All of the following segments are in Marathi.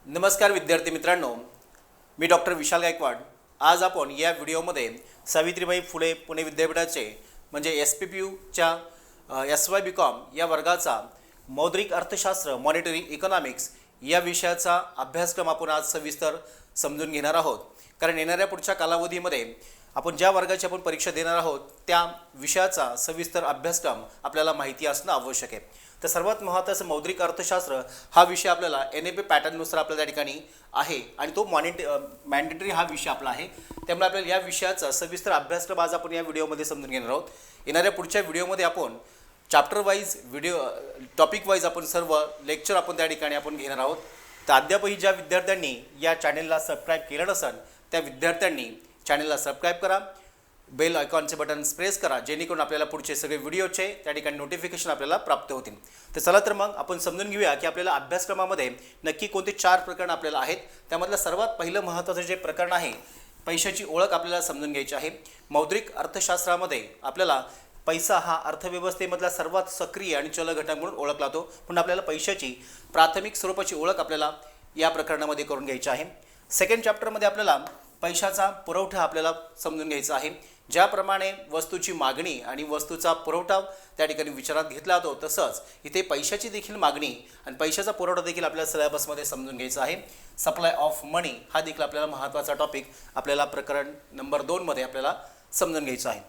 नमस्कार विद्यार्थी मित्रांनो, मी डॉक्टर विशाल गायकवाड। आज आपण या व्हिडिओमध्ये सावित्रीबाई फुले पुणे विद्यापीठाचे म्हणजे SPPUच्या SY.BCom या वर्गाचा मौद्रिक अर्थशास्त्र मॉनिटरी इकॉनॉमिक्स या विषयाचा अभ्यासक्रम आपण आज सविस्तर समजून घेणार आहोत। कारण येणाऱ्या पुढच्या कालावधीमध्ये आपण ज्या वर्गाची आपण परीक्षा देणार आहोत त्या विषयाचा सविस्तर अभ्यासक्रम आपल्याला माहिती असणं आवश्यक आहे। तर सर्वात महत्त्वाचं मौद्रिक अर्थशास्त्र हा विषय आपल्याला NAP पॅटर्ननुसार आपल्या त्या ठिकाणी आहे आणि तो मॅन्डेटरी हा विषय आपला आहे। त्यामुळे आपल्याला या विषयाचा सविस्तर अभ्यासक्रम आज आपण या व्हिडिओमध्ये समजून घेणार आहोत। येणाऱ्या पुढच्या व्हिडिओमध्ये आपण चॅप्टर वाईज टॉपिक वाईज आपण सर्व लेक्चर आपण त्या ठिकाणी आपण घेणार आहोत। तर अद्यापही ज्या विद्यार्थ्यांनी या चॅनलला सबस्क्राईब केलं नसेल त्या विद्यार्थ्यांनी चॅनलला सबस्क्राईब करा, बेल आयकॉनचे बटन प्रेस करा, जेणेकरून आपल्याला पुढचे सगळे व्हिडिओचे त्या ठिकाणी नोटिफिकेशन आपल्याला प्राप्त होतील। तर चला तर मग आपण समजून घेऊया की आपल्याला अभ्यासक्रमामध्ये नक्की कोणते 4 प्रकरण आपल्याला आहेत। त्यामधलं सर्वात पहिलं महत्त्वाचं जे प्रकरण आहे पैशाची ओळख आपल्याला समजून घ्यायची आहे। मौद्रिक अर्थशास्त्रामध्ये आपल्याला पैसा हा अर्थव्यवस्थेमधला सर्वात सक्रिय आणि चल घटक म्हणून ओळखला जातो, पण आपल्याला पैशाची प्राथमिक स्वरूपाची ओळख आपल्याला या प्रकरणामध्ये करून घ्यायची आहे। सेकंड चॅप्टरमध्ये आपल्याला पैशाचा पुरवठा आपल्याला समजून घ्यायचा आहे। ज्याप्रमाणे वस्तूची मागणी आणि वस्तूचा पुरवठा त्या ठिकाणी विचारात घेतला जातो, तसंच इथे पैशाची देखील मागणी आणि पैशाचा पुरवठा देखील आपल्याला सिलेबसमध्ये समजून घ्यायचा आहे। सप्लाय ऑफ मनी हा देखील आपल्याला महत्त्वाचा टॉपिक आपल्याला प्रकरण नंबर 2 मध्ये आपल्याला समजून घ्यायचा आहे।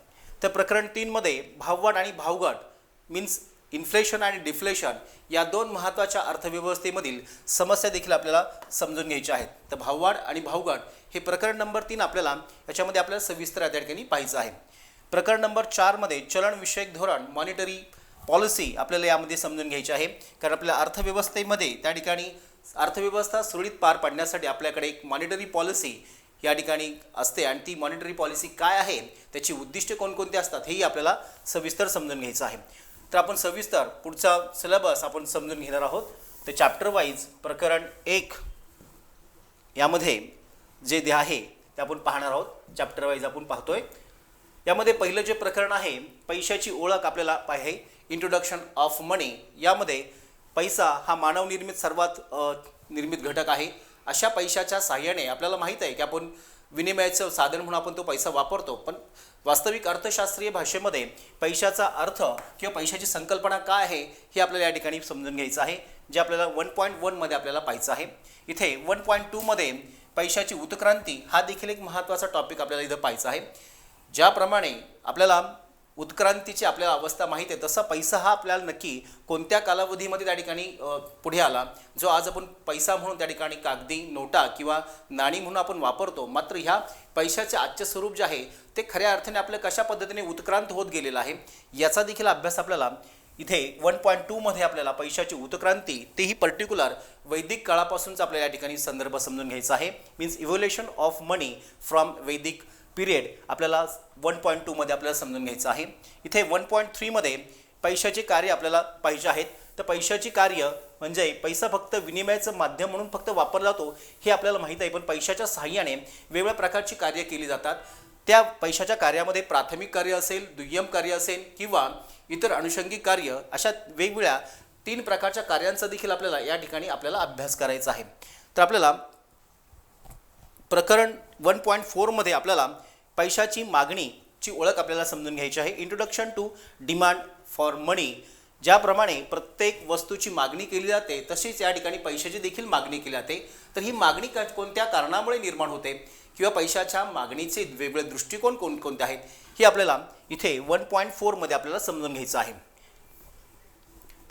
तर प्रकरण 3 मध्ये भाववाढ आणि भावघट मीन्स इन्फ्लेशन आणि डिफ्लेशन या 2 महत्त्वाच्या अर्थव्यवस्थेमधील समस्या देखील आपल्याला समजून घ्यायच्या आहेत। तर भाववाढ आणि भावघट हे प्रकरण नंबर 3 आपल्याला याच्यामध्ये आपल्याला सविस्तर त्या ठिकाणी पाहायचं आहे। प्रकरण नंबर 4 मध्ये चलनविषयक धोरण मॉनिटरी पॉलिसी आपल्याला यामध्ये समजून घ्यायची आहे। कारण आपल्या अर्थव्यवस्थेमध्ये त्या ठिकाणी अर्थव्यवस्था सुरळीत पार पाडण्यासाठी आपल्याकडे एक मॉनिटरी पॉलिसी या ठिकाणी असते आणि ती मॉनिटरी पॉलिसी काय आहे, त्याची उद्दिष्टे कोणकोणती असतात हेही आपल्याला सविस्तर समजून घ्यायचं आहे। तर आपण सविस्तर पुढचा सिलेबस आपण समजून घेणार आहोत। तर चॅप्टर वाईज प्रकरण 1 यामध्ये जे आहे ते आपण पाहणार आहोत। चॅप्टर वाईज आपण पाहतोय। यामध्ये पहिलं जे प्रकरण आहे पैशाची ओळख आपल्याला आहे, इंट्रोडक्शन ऑफ मनी। यामध्ये पैसा हा मानव निर्मित सर्वात निर्मित घटक आहे। अशा पैशाच्या साहाय्याने आपल्याला माहीत आहे की आपण विनिमयाचं साधन म्हणून आपण तो पैसा वापरतो, पण वास्तविक अर्थशास्त्रीय भाषेमध्ये पैशाचा अर्थ किंवा पैशाची संकल्पना काय आहे हे आपल्याला या ठिकाणी समजून घ्यायचं आहे, जे आपल्याला 1.1 मध्ये आपल्याला पाहायचं आहे। इथे 1.2 मध्ये पैशाची उत्क्रांती हा देखील एक महत्त्वाचा टॉपिक आपल्याला इथं पाहायचा आहे। ज्याप्रमाणे आपल्याला उत्क्रांतीची आपल्याला अवस्था माहिती आहे, तसा पैसा हा आपल्याला नक्की कोणत्या कालावधीमध्ये त्या ठिकाणी पुढे आला, जो आज आपण पैसा म्हणून त्या ठिकाणी कागदी नोटा किंवा नाणी म्हणून आपण वापरतो। मात्र ह्या पैशाचे आजचे स्वरूप जे आहे ते खऱ्या अर्थाने आपल्या कशा पद्धतीने उत्क्रांत होत गेलेलं आहे याचा देखील अभ्यास आपल्याला इथे 1.2 मध्ये आपल्याला पैशाची उत्क्रांती तेही पर्टिक्युलर वैदिक काळापासूनच आपल्याला या ठिकाणी संदर्भ समजून घ्यायचा आहे। Means evolution of money from वैदिक पिरियड आपल्याला 1.2 मध्ये आपल्याला समजून घ्यायचं आहे। इथे 1.3 मध्ये पैशाचे कार्य आपल्याला पाहिजे आहेत। तर पैशाची कार्य म्हणजे पैसा फक्त विनिमयाचं माध्यम म्हणून फक्त वापरला जातो हे आपल्याला माहीत आहे, पण पैशाच्या सहाय्याने वेगवेगळ्या प्रकारची कार्य केली जातात। त्या पैशाच्या कार्यामध्ये प्राथमिक कार्य असेल, दुय्यम कार्य असेल किंवा इतर अनुषंगिक कार्य, अशा वेगवेगळ्या 3 प्रकारच्या कार्यांचा देखील आपल्याला या ठिकाणी आपल्याला अभ्यास करायचा आहे। तर आपल्याला प्रकरण 1.4 मध्ये आपल्याला पैशाची मागणीची ओळख आपल्याला समजून घ्यायची आहे। इंट्रोडक्शन टू डिमांड फॉर मनी। ज्याप्रमाणे प्रत्येक वस्तूची मागणी केली जाते तशीच या ठिकाणी पैशाची देखील मागणी केली जाते। तर ही मागणी कोणत्या कारणामुळे निर्माण होते किंवा पैशाच्या मागणीचे वेगवेगळे दृष्टिकोन कोणकोणते आहेत हे आपल्याला इथे 1.4 मध्ये आपल्याला समजून घ्यायचं आहे।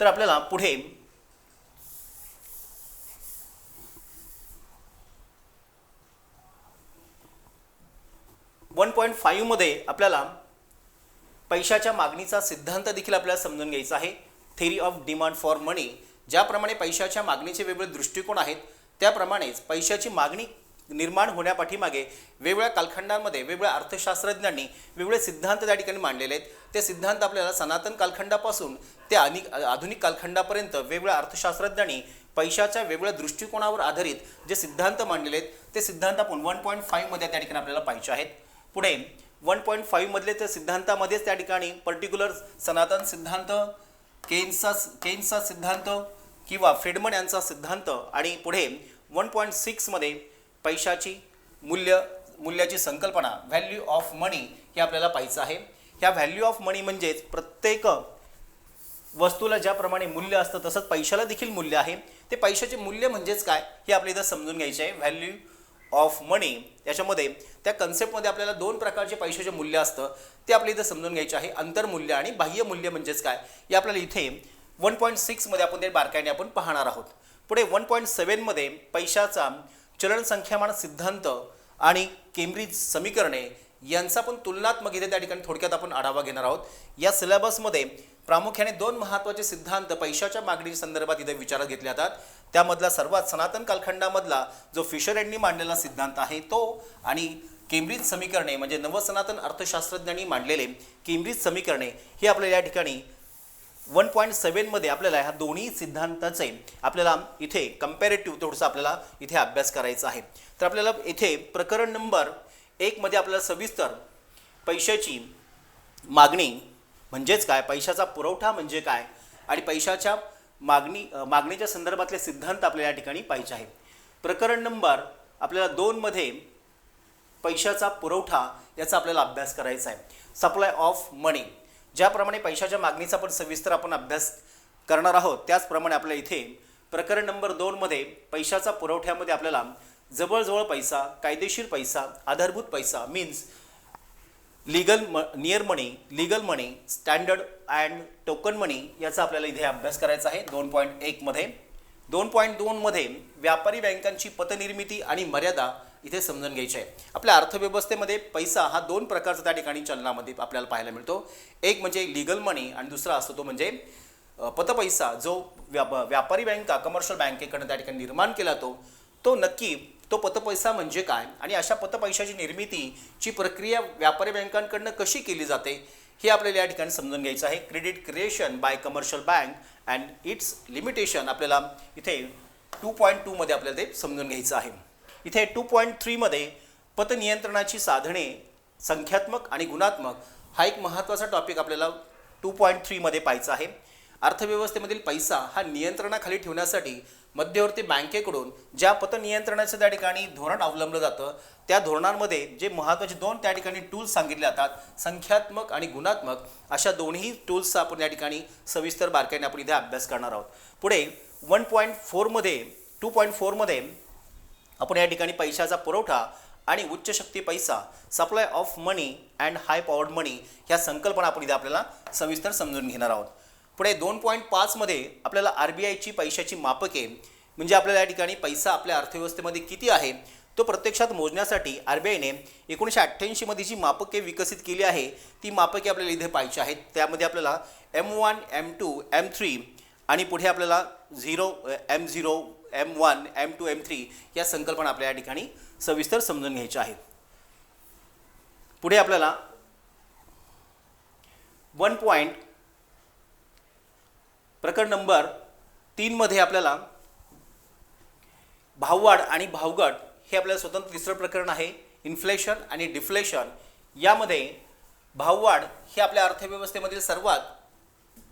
तर आपल्याला पुढे 1.5 मध्ये आपल्याला पैशाच्या मागणीचा सिद्धांत देखील आपल्याला समजून घ्यायचा आहे। थेअरी ऑफ डिमांड फॉर मनी। ज्याप्रमाणे पैशाच्या मागणीचे वेगवेगळे दृष्टिकोन आहेत त्याप्रमाणेच पैशाची मागणी निर्माण होण्यापाठीमागे वेगवेगळ्या कालखंडांमध्ये वेगवेगळ्या अर्थशास्त्रज्ञांनी वेगवेगळे सिद्धांत त्या ठिकाणी मांडलेले आहेत। ते सिद्धांत आपल्याला सनातन कालखंडापासून ते आधुनिक कालखंडापर्यंत वेगवेगळ्या अर्थशास्त्रज्ञांनी पैशाच्या वेगवेगळ्या दृष्टिकोनावर आधारित जे सिद्धांत मांडलेले आहेत ते सिद्धांत आपण 1.5 मध्ये त्या ठिकाणी आपल्याला पाहायचे आहेत। पुढे 1.5 मधले त्या सिद्धांतामध्येच त्या ठिकाणी पर्टिक्युलर सनातन सिद्धांत, केन्सचा सिद्धांत किंवा फ्रीडमन यांचा सिद्धांत आणि पुढे 1.6 मध्ये पैशाची मूल्याची संकल्पना व्हॅल्यू ऑफ मनी हे आपल्याला पाहायचं आहे. ह्या व्हॅल्यू ऑफ मनी म्हणजेच प्रत्येक वस्तूला ज्याप्रमाणे मूल्य असतं तसंच पैशाला देखील मूल्य आहे. ते पैशाचे मूल्य म्हणजेच काय हे आपल्या इथं समजून घ्यायचे आहे. व्हॅल्यू ऑफ मनी याच्यामध्ये त्या कन्सेप्टमध्ये आपल्याला दोन प्रकारचे पैशाचे मूल्य असतं ते आपल्या इथं समजून घ्यायचे आहे. अंतर्मूल्य आणि बाह्य मूल्य म्हणजेच काय हे आपल्याला इथे 1.6 मध्ये आपण ते बारकाईने आपण पाहणार आहोत. पुढे 1.7 मध्ये पैशाचा चलन संख्यामान सिद्धांत आणि केम्ब्रिज समीकरणे यांचा पण तुलनात्मक इथे त्या ठिकाणी थोडक्यात आपण आढावा घेणार आहोत. या सिलेबसमध्ये प्रामुख्याने दोन महत्त्वाचे सिद्धांत पैशाच्या मागणी संदर्भात इथे विचारात घेतले जातात. त्यामधला सर्वात सनातन कालखंडामधला जो फिशर यांनी मांडलेला सिद्धांत आहे तो आणि केम्ब्रिज समीकरणे म्हणजे नवसनातन अर्थशास्त्रज्ञांनी मांडलेले केम्ब्रिज समीकरणे हे आपल्याला या ठिकाणी 1.7 मध्ये आपल्याला ह्या दोन्ही सिद्धांताचे आपल्याला इथे कंपॅरेटिव्ह थोडंसं आपल्याला इथे अभ्यास करायचा आहे. तर आपल्याला इथे प्रकरण नंबर 1 मध्ये आपल्याला सविस्तर पैशाची मागणी म्हणजेच काय, पैशाचा पुरवठा म्हणजे काय आणि पैशाच्या मागणीच्या संदर्भातले सिद्धांत आपल्याला या ठिकाणी पाहिजे आहे. प्रकरण नंबर आपल्याला 2 मध्ये पैशाचा पुरवठा याचा आपल्याला अभ्यास करायचा आहे. सप्लाय ऑफ मनी ज्याप्रमाणे पैशाच्या मागणीचा पण सविस्तर आपण अभ्यास करणार आहोत त्याचप्रमाणे आपल्या इथे प्रकरण नंबर 2 मध्ये पैशाचा पुरवठ्यामध्ये आपल्याला जवळजवळ पैसा, कायदेशीर पैसा, आधारभूत पैसा means near money, standard and token money याचा आपल्याला इथे अभ्यास करायचा आहे 2.1 मध्ये. 2.2 मध्ये व्यापारी बँकांची पतनिर्मिती आणि मर्यादा इथे समजून घ्यायची आहे. आपल्या अर्थव्यवस्थेमध्ये पैसा हा दोन प्रकारचा त्या ठिकाणी चलनामध्ये आपल्याला पाहायला मिळतो. एक म्हणजे लीगल मनी आणि दुसरा असतो तो म्हणजे पतपैसा जो व्यापारी बँका कमर्शियल बँकेकडून त्या ठिकाणी निर्माण केला तो नक्की तो पतपैसा म्हणजे काय आणि अशा पतपैशाची निर्मितीची प्रक्रिया व्यापारी बँकांकडून कशी केली जाते हे आपल्याला या ठिकाणी समजून घ्यायचं आहे. Credit creation bye commercial bank and it's limitation आपल्याला इथे 2.2 मध्ये आपल्याला ते समजून घ्यायचं आहे. इथे 2.3 मध्ये पतनियंत्रणाची साधने संख्यात्मक आणि गुणात्मक हा एक महत्त्वाचा टॉपिक आपल्याला 2.3 मध्ये पाहायचा आहे. अर्थव्यवस्थेमधील पैसा हा नियंत्रणाखाली ठेवण्यासाठी मध्यवर्ती बँकेकडून ज्या पतनियंत्रणाचं त्या ठिकाणी धोरण अवलंबलं जातं त्या धोरणांमध्ये जे महत्त्वाचे दोन त्या ठिकाणी टूल्स सांगितले जातात संख्यात्मक आणि गुणात्मक अशा दोन्ही टूल्सचा आपण या ठिकाणी सविस्तर बारकाईने आपण इथे अभ्यास करणार आहोत. पुढे 1.4 मध्ये 2.4 मध्ये आपण या ठिकाणी पैशाचा पुरवठा आणि उच्च शक्ती पैसा supply of money and high powered money ह्या संकल्पना आपण इथे आपल्याला सविस्तर समजून घेणार आहोत. पुढे 2.5 मध्ये आपल्याला RBIची पैशाची मापके म्हणजे आपल्याला या ठिकाणी पैसा आपल्या अर्थव्यवस्थेमध्ये किती आहे तो प्रत्यक्षात मोजण्यासाठी RBIने 1988 मध्ये जी मापके विकसित केली आहे ती मापके आपल्याला इथे पाहायची आहेत. त्यामध्ये आपल्याला M1, M2, M3 आणि पुढे आपल्याला M0, M1, M2, M3 या संकल्पना आपल्या या ठिकाणी सविस्तर समजून घ्यायच्या आहेत. पुढे आपल्याला प्रकरण नंबर 3 मध्ये आपल्याला भाववाढ आणि भावघट हे आपल्याला स्वतंत्र तिसरं प्रकरण आहे. इन्फ्लेशन आणि डिफ्लेशन यामध्ये भाववाढ हे आपल्या अर्थव्यवस्थेमधील सर्वात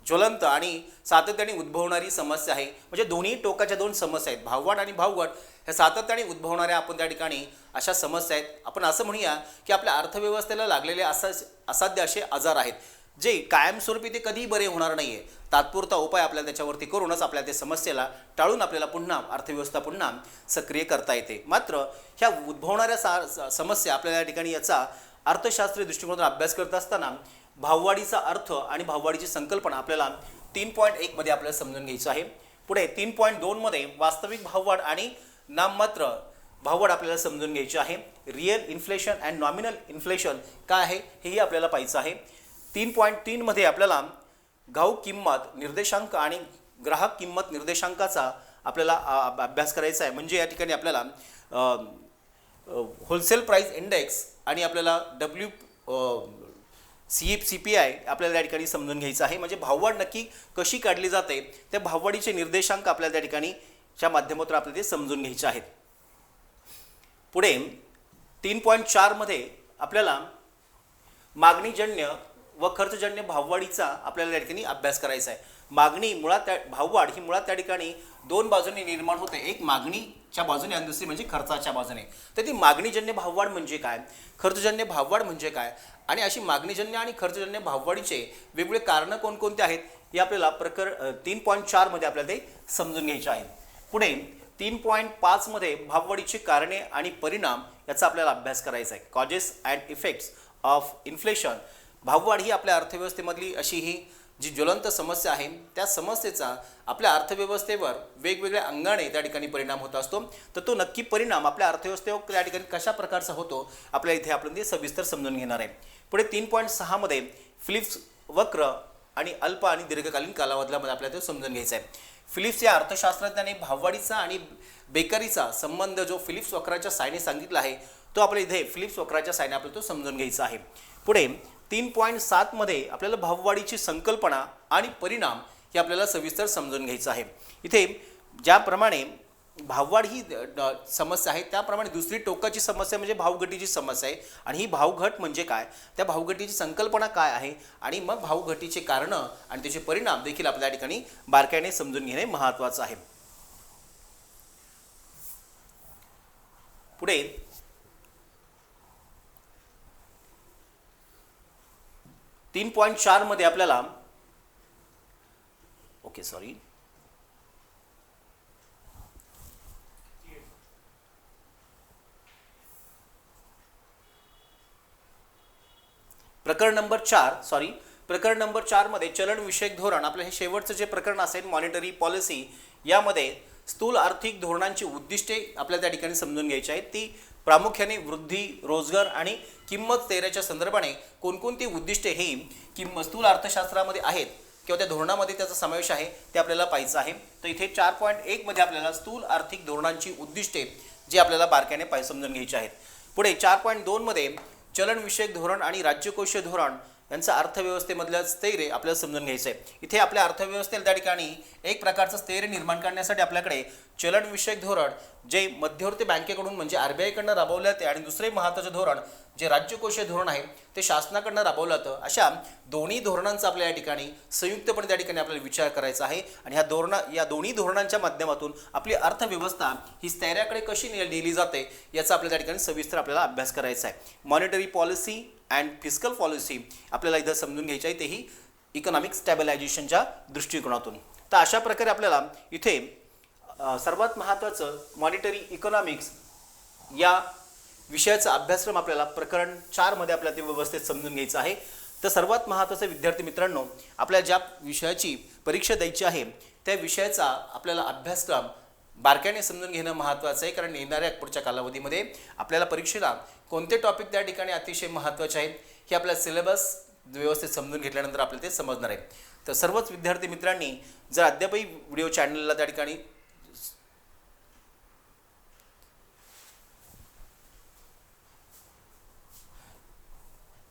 ज्वलंत आणि सातत्याने उद्भवणारी समस्या आहे. म्हणजे दोन्ही टोकाच्या दोन समस्या आहेत. भाववाढ आणि भावघट ह्या सातत्याने उद्भवणाऱ्या आपण त्या ठिकाणी अशा समस्या आहेत. आपण असं म्हणूया की आपल्या अर्थव्यवस्थेला लागलेले असाध्य असे आजार आहेत जे कायमस्वरूपी ते कधीही बरे होणार नाही आहे. तात्पुरता उपाय आपल्याला त्याच्यावरती करूनच आपल्या त्या समस्येला टाळून आपल्याला पुन्हा अर्थव्यवस्था पुन्हा सक्रिय करता येते. मात्र ह्या उद्भवणाऱ्या समस्या आपल्याला या ठिकाणी याचा अर्थशास्त्रीय दृष्टिकोनातून अभ्यास करत असताना भाववाढीचा अर्थ आणि भाववाढीची संकल्पना आपल्याला 3.1 मध्ये आपल्याला समजून घ्यायचं आहे. पुढे 3.2 मध्ये वास्तविक भाववाढ आणि नाममात्र भाववाढ आपल्याला समजून घ्यायची आहे. Real inflation and nominal inflation काय आहे हेही आपल्याला पाहायचं आहे. 3.3 मध्ये आपल्याला घाऊक किंमत निर्देशांक आणि ग्राहक किंमत निर्देशांकाचा आपल्याला अभ्यास करायचा आहे. म्हणजे या ठिकाणी आपल्याला होलसेल प्राइस इंडेक्स आणि आपल्याला CPI आपल्याला त्या ठिकाणी समजून घ्यायचं आहे. म्हणजे भाववाढ नक्की कशी काढली जाते त्या भाववाढीचे निर्देशांक आपल्याला त्या ठिकाणी च्या माध्यमातून आपल्याला ते समजून घ्यायचे आहेत. पुढे 3.4 मध्ये आपल्याला मागणीजन्य व खर्चजन्य भाववाढीचा आपल्याला या ठिकाणी अभ्यास करायचा आहे. मागणी मुळात भाववाढ ही मुळात त्या ठिकाणी दोन बाजूंनी निर्माण होते, एक मागणीच्या बाजूने आणि दुसरी म्हणजे खर्चाच्या बाजूने. तर ती मागणीजन्य भाववाढ म्हणजे काय, खर्चजन्य भाववाढ म्हणजे काय आणि अशी मागणीजन्य आणि खर्चजन्य भाववाढीचे वेगवेगळे कारणं कोणकोणते आहेत हे आपल्याला 3.4 मध्ये आपल्याला ते समजून घ्यायचे आहे. पुढे 3.5 मध्ये भाववाढीची कारणे आणि परिणाम याचा आपल्याला अभ्यास करायचा आहे. Causes and effects of inflation. भाववाढ ही आपल्या अर्थव्यवस्थेमधली अशी ही जी ज्वलंत समस्या आहे, त्या समस्येचा आपल्या अर्थव्यवस्थेवर वेगवेगळ्या अंगाने त्या ठिकाणी परिणाम होत असतो. तर तो नक्की परिणाम आपल्या अर्थव्यवस्थेवर त्या ठिकाणी कशा प्रकारचा होतो आपल्या इथे आपण ते सविस्तर समजून घेणार आहे. पुढे 3.6 मध्ये फिलिप्स वक्र आणि अल्प आणि दीर्घकालीन कालावधीमध्ये आपल्याला ते समजून घ्यायचं आहे. फिलिप्स या अर्थशास्त्रज्ञाने भाववाढीचा आणि बेकारीचा संबंध जो फिलिप्स वक्राच्या साहाय्याने सांगितला आहे, तो आपल्या इथे फिलिप्स वक्राच्या साहाय्याने आपल्याला तो समजून घ्यायचा आहे. पुढे 3.7 मध्ये आपल्याला भाववाढीची संकल्पना आणि परिणाम हे आपल्याला सविस्तर समजून घ्यायचं आहे. इथे ज्याप्रमाणे भाववाढ ही समस्या आहे, त्याप्रमाणे दुसरी टोकाची समस्या म्हणजे भावघटीची समस्या आहे. आणि ही भावघट म्हणजे काय, त्या भावघटीची संकल्पना काय आहे आणि मग भावघटीचे कारणं आणि त्याचे परिणाम देखील आपल्या ठिकाणी बारकाईने समजून घेणे महत्त्वाचं आहे. पुढे 3.4 मध्ये आपल्याला प्रकरण नंबर 4 मध्ये चलन विषयक धोरण आपलं हे शेवटचं जे प्रकरण असेल मॉनिटरी पॉलिसी, यामध्ये स्थूल आर्थिक धोरणांची उद्दिष्टे आपल्याला त्या ठिकाणी समजून घ्यायची आहेत. ती प्रामुख्याने वृद्धी, रोजगार आणि किंमत स्थैर्याच्या संदर्भाने कोणकोणती उद्दिष्टे ही स्थूल अर्थशास्त्रामध्ये आहेत किंवा त्या धोरणामध्ये त्याचा समावेश आहे ते आपल्याला पाहायचं आहे. तर इथे 4.1 मध्ये आपल्याला स्थूल आर्थिक धोरणांची उद्दिष्टे जे आपल्याला बारकाईने समजून घ्यायची आहेत. पुढे 4.2 मध्ये चलन विषयक धोरण आणि राज्यकोषीय धोरण यांचा अर्थव्यवस्थेमधलं स्थैर्य आपल्याला समजून घ्यायचं आहे. इथे आपल्या अर्थव्यवस्थेला त्या ठिकाणी एक प्रकारचं स्थैर्य निर्माण करण्यासाठी आपल्याकडे चलन विषयक धोरण जे मध्यवर्ती बँकेकडून म्हणजे RBI कडनं राबवलं जाते आणि दुसरे महत्त्वाचे धोरण जे राज्यकोषीय धोरण आहे ते शासनाकडनं राबवलं जातं. अशा दोन्ही धोरणांचा आपल्या या ठिकाणी संयुक्तपणे त्या ठिकाणी आपल्याला विचार करायचा आहे आणि या दोन्ही धोरणांच्या माध्यमातून आपली अर्थव्यवस्था ही स्थैर्याकडे कशी नेली जाते याचा आपल्या त्या ठिकाणी सविस्तर आपल्याला अभ्यास करायचा आहे. Monetary policy and fiscal policy आपल्याला इथं समजून घ्यायची आहे, तेही इकॉनॉमिक स्टॅबिलायझेशनच्या दृष्टिकोनातून. तर अशा प्रकारे आपल्याला इथे सर्वात महत्त्वाचं मॉनिटरी इकॉनॉमिक्स या विषयाचा अभ्यासक्रम आपल्याला प्रकरण 4 मध्ये आपल्याला ते व्यवस्थित समजून घ्यायचं आहे. तर सर्वात महत्त्वाचं विद्यार्थी मित्रांनो, आपल्याला ज्या विषयाची परीक्षा द्यायची आहे त्या विषयाचा आपल्याला अभ्यासक्रम बारकाईने समजून घेणं महत्त्वाचं आहे. कारण येणाऱ्या पुढच्या कालावधीमध्ये आपल्याला परीक्षेला कोणते टॉपिक त्या ठिकाणी अतिशय महत्त्वाचे आहेत हे आपल्या सिलेबस व्यवस्थित समजून घेतल्यानंतर आपल्याला ते समजणार आहे. तर सर्वच विद्यार्थी मित्रांनी जर अद्यापही व्हिडिओ चॅनलला त्या ठिकाणी